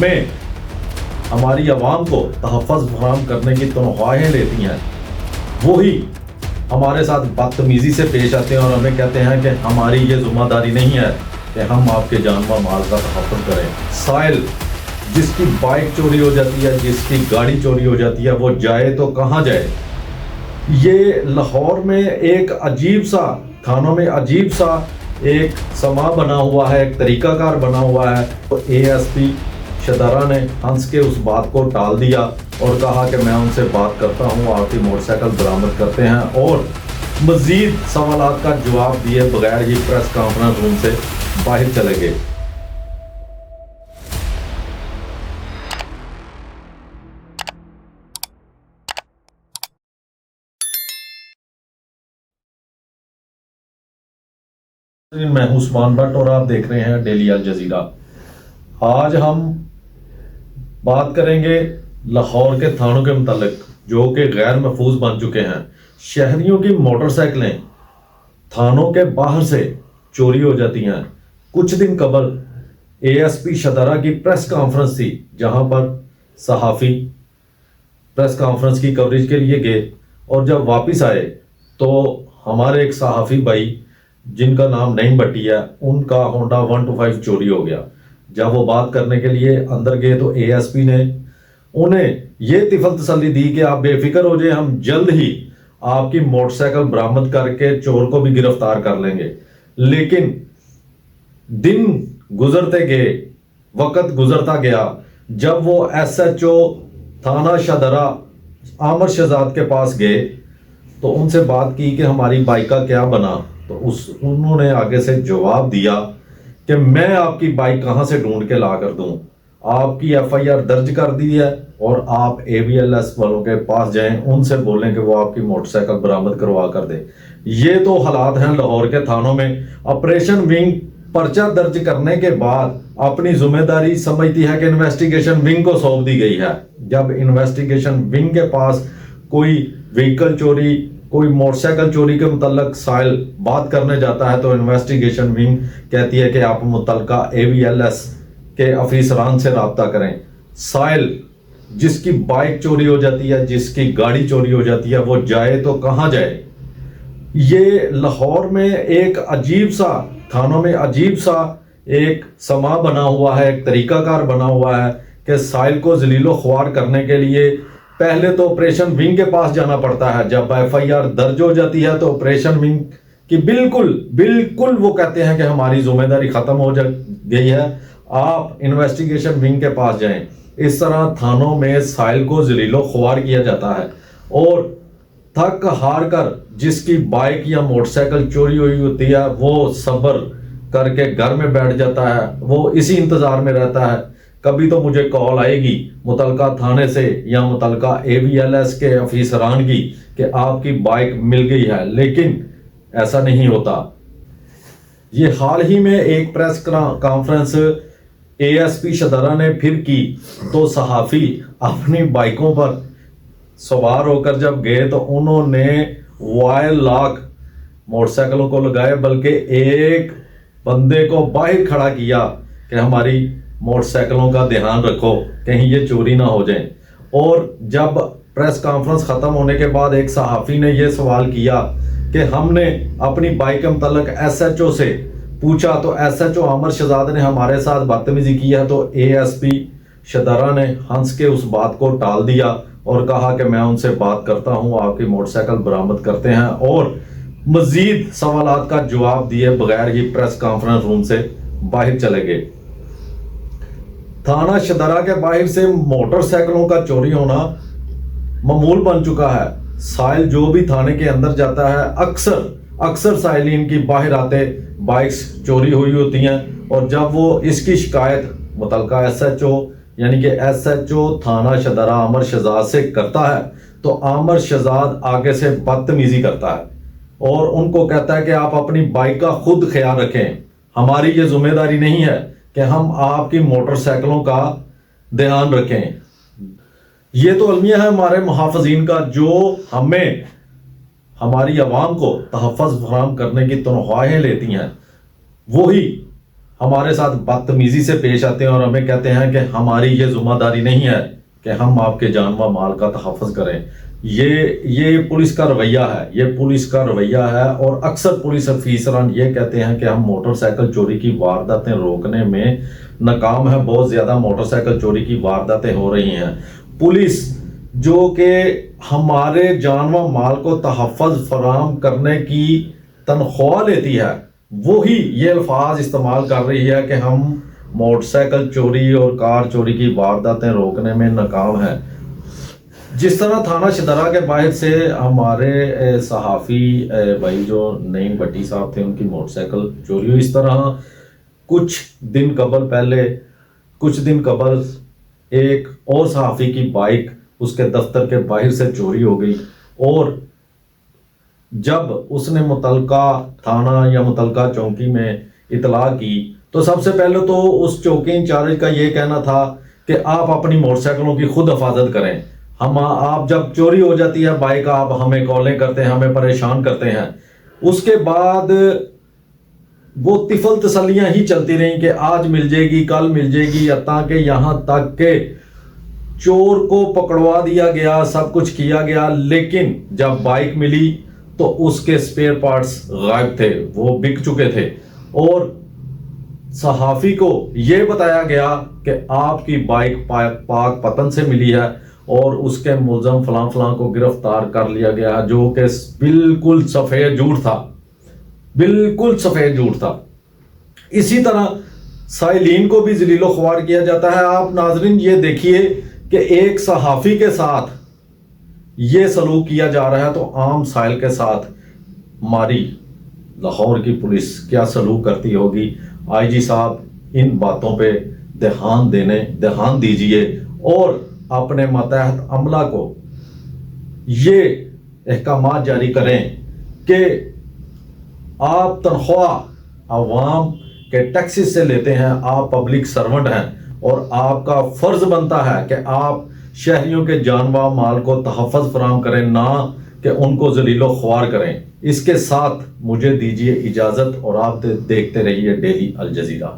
ہمیں ہماری عوام کو تحفظ فراہم کرنے کی تنخواہیں لیتی ہیں، وہی ہمارے ساتھ بدتمیزی سے پیش آتے ہیں اور ہمیں کہتے ہیں کہ ہماری یہ ذمہ داری نہیں ہے کہ ہم آپ کے جان و مال کا تحفظ کریں۔ سائل جس کی بائک چوری ہو جاتی ہے، جس کی گاڑی چوری ہو جاتی ہے، وہ جائے تو کہاں جائے؟ یہ لاہور میں ایک عجیب سا، تھانوں میں عجیب سا ایک سما بنا ہوا ہے، ایک طریقہ کار بنا ہوا ہے۔ تو اے ایس پی شدرا نے ہنس کے اس بات کو ٹال دیا اور کہا کہ میں ان سے بات کرتا ہوں، آپ کی موٹر سائیکل برآمد کرتے ہیں، اور مزید سوالات کا جواب دیے بغیر ہی پریس کانفرنس روم سے باہر چلے گئے۔ میں ہوں عثمان بٹ اور آپ دیکھ رہے ہیں ڈیلی الجزیرہ۔ آج ہم بات کریں گے لاہور کے تھانوں کے متعلق جو کہ غیر محفوظ بن چکے ہیں۔ شہریوں کی موٹر سائیکلیں تھانوں کے باہر سے چوری ہو جاتی ہیں۔ کچھ دن قبل اے ایس پی شدرا کی پریس کانفرنس تھی، جہاں پر صحافی پریس کانفرنس کی کوریج کے لیے گئے، اور جب واپس آئے تو ہمارے ایک صحافی بھائی جن کا نام نعیم بٹی ہے، ان کا ہونڈا 125 چوری ہو گیا۔ جب وہ بات کرنے کے لیے اندر گئے تو اے ایس پی نے انہیں یہ طفل تسلی دی کہ آپ بے فکر ہو جائیں، ہم جلد ہی آپ کی موٹر سائیکل برآمد کر کے چور کو بھی گرفتار کر لیں گے۔ لیکن دن گزرتے گئے، وقت گزرتا گیا، جب وہ ایس ایچ او تھانہ شدرا عامر شہزاد کے پاس گئے تو ان سے بات کی کہ ہماری بائک کا کیا بنا، تو انہوں نے آگے سے جواب دیا کہ میں آپ کی بائک کہاں سے ڈھونڈ کے لا کر دوں، آپ کی ایف آئی آر درج کر دی ہے اور آپ اے وی ایل ایس والوں کے پاس جائیں، ان سے بولیں کہ وہ آپ کی موٹر سائیکل برآمد کروا کر دیں۔ یہ تو حالات ہیں لاہور کے تھانوں میں۔ آپریشن ونگ پرچہ درج کرنے کے بعد اپنی ذمہ داری سمجھتی ہے کہ انویسٹیگیشن ونگ کو سونپ دی گئی ہے۔ جب انویسٹیگیشن ونگ کے پاس کوئی وہیکل چوری، کوئی موٹر سائیکل چوری کے متعلق سائل بات کرنے جاتا ہے تو انویسٹیگیشن ونگ کہتی ہے کہ آپ متعلقہ اے وی ایل ایس کے افسران سے رابطہ کریں۔ سائل جس کی بائک چوری ہو جاتی ہے، جس کی گاڑی چوری ہو جاتی ہے، وہ جائے تو کہاں جائے؟ یہ لاہور میں ایک عجیب سا، تھانوں میں عجیب سا ایک سما بنا ہوا ہے، ایک طریقہ کار بنا ہوا ہے کہ سائل کو ذلیل و خوار کرنے کے لیے پہلے تو آپریشن ونگ کے پاس جانا پڑتا ہے۔ جب ایف آئی آر درج ہو جاتی ہے تو آپریشن ونگ کی بالکل وہ کہتے ہیں کہ ہماری ذمہ داری ختم ہو گئی ہے، آپ انویسٹیگیشن ونگ کے پاس جائیں۔ اس طرح تھانوں میں سائل کو ذلیل و خوار کیا جاتا ہے، اور تھک ہار کر جس کی بائک یا موٹر سائیکل چوری ہوئی ہوتی ہے وہ صبر کر کے گھر میں بیٹھ جاتا ہے، وہ اسی انتظار میں رہتا ہے کبھی تو مجھے کال آئے گی متعلقہ تھانے سے یا متعلقہ اے وی ایل ایس کے افسران کی کہ آپ کی بائک مل گئی ہے، لیکن ایسا نہیں ہوتا۔ یہ حال ہی میں ایک press conference A S P شدرا نے پھر کی تو صحافی اپنی بائکوں پر سوار ہو کر جب گئے تو انہوں نے وائل لاک موٹر سائیکلوں کو لگائے، بلکہ ایک بندے کو باہر کھڑا کیا کہ ہماری موٹر سائیکلوں کا دھیان رکھو کہیں یہ چوری نہ ہو جائیں۔ اور جب پریس کانفرنس ختم ہونے کے بعد ایک صحافی نے یہ سوال کیا کہ ہم نے اپنی بائک کے متعلق ایس ایچ او سے پوچھا تو ایس ایچ او عامر شہزاد نے ہمارے ساتھ بدتمیزی کی ہے، تو اے ایس پی شدرا نے ہنس کے اس بات کو ٹال دیا اور کہا کہ میں ان سے بات کرتا ہوں، آپ کی موٹر سائیکل برآمد کرتے ہیں، اور مزید سوالات کا جواب دیے بغیر ہی پریس کانفرنس روم سے باہر چلے گئے۔ تھانہ شدرا کے باہر سے موٹر سائیکلوں کا چوری ہونا معمول بن چکا ہے۔ سائل جو بھی تھانے کے اندر جاتا ہے اکثر سائلین کی باہر آتے بائکس چوری ہوئی ہوتی ہیں، اور جب وہ اس کی شکایت متعلقہ ایس ایچ او یعنی کہ ایس ایچ او تھانہ شدرا عامر شہزاد سے کرتا ہے تو عامر شہزاد آگے سے بدتمیزی کرتا ہے اور ان کو کہتا ہے کہ آپ اپنی بائک کا خود خیال رکھیں، ہماری یہ ذمہ داری نہیں ہے کہ ہم آپ کی موٹر سائیکلوں کا دھیان رکھیں۔ یہ تو المیہ ہے ہمارے محافظین کا جو ہمیں ہماری عوام کو تحفظ فراہم کرنے کی تنخواہیں لیتی ہیں، وہی ہمارے ساتھ بدتمیزی سے پیش آتے ہیں اور ہمیں کہتے ہیں کہ ہماری یہ ذمہ داری نہیں ہے کہ ہم آپ کے جان و مال کا تحفظ کریں. یہ پولیس کا رویہ ہے، یہ پولیس کا رویہ ہے. اور اکثر پولیس افسران یہ کہتے ہیں کہ ہم موٹر سائیکل چوری کی وارداتیں روکنے میں ناکام ہے. بہت زیادہ موٹر سائیکل چوری کی وارداتیں ہو رہی ہیں. پولیس جو کہ ہمارے جان و مال کو تحفظ فراہم کرنے کی تنخواہ لیتی ہے، وہی یہ الفاظ استعمال کر رہی ہے کہ ہم موٹر سائیکل چوری اور کار چوری کی وارداتیں روکنے میں ناکام ہیں. جس طرح تھانہ شدرہ کے باہر سے ہمارے صحافی بھائی جو نعیم بٹی صاحب تھے ان کی موٹر سائیکل چوری ہوئی، اس طرح کچھ دن قبل ایک اور صحافی کی بائک اس کے دفتر کے باہر سے چوری ہو گئی. اور جب اس نے متعلقہ تھانہ یا متعلقہ چوکی میں اطلاع کی تو سب سے پہلے تو اس چوکی انچارج کا یہ کہنا تھا کہ آپ اپنی موٹر سائیکلوں کی خود حفاظت کریں. آپ جب چوری ہو جاتی ہے بائک آپ ہمیں کالیں کرتے ہیں، ہمیں پریشان کرتے ہیں. اس کے بعد وہ طفل تسلیاں ہی چلتی رہیں کہ آج مل جائے گی، کل مل جائے گی، تاکہ یہاں تک کہ چور کو پکڑوا دیا گیا، سب کچھ کیا گیا. لیکن جب بائک ملی تو اس کے سپیئر پارٹس غائب تھے، وہ بک چکے تھے. اور صحافی کو یہ بتایا گیا کہ آپ کی بائک پاک پتن سے ملی ہے اور اس کے ملزم فلاں فلاں کو گرفتار کر لیا گیا، جو کہ بالکل سفید جھوٹ تھا، بالکل سفید جھوٹ تھا. اسی طرح سائلین کو بھی ذلیل و خوار کیا جاتا ہے. آپ ناظرین یہ دیکھیے کہ ایک صحافی کے ساتھ یہ سلوک کیا جا رہا ہے تو عام سائل کے ساتھ ہماری لاہور کی پولیس کیا سلوک کرتی ہوگی. آئی جی صاحب ان باتوں پہ دھیان دیجئے اور اپنے ماتحت عملہ کو یہ احکامات جاری کریں کہ آپ تنخواہ عوام کے ٹیکسز سے لیتے ہیں، آپ پبلک سرونٹ ہیں اور آپ کا فرض بنتا ہے کہ آپ شہریوں کے جان و مال کو تحفظ فراہم کریں، نہ کہ ان کو ذلیل و خوار کریں. اس کے ساتھ مجھے دیجیے اجازت اور آپ دیکھتے رہیے ڈیلی الجزیرہ.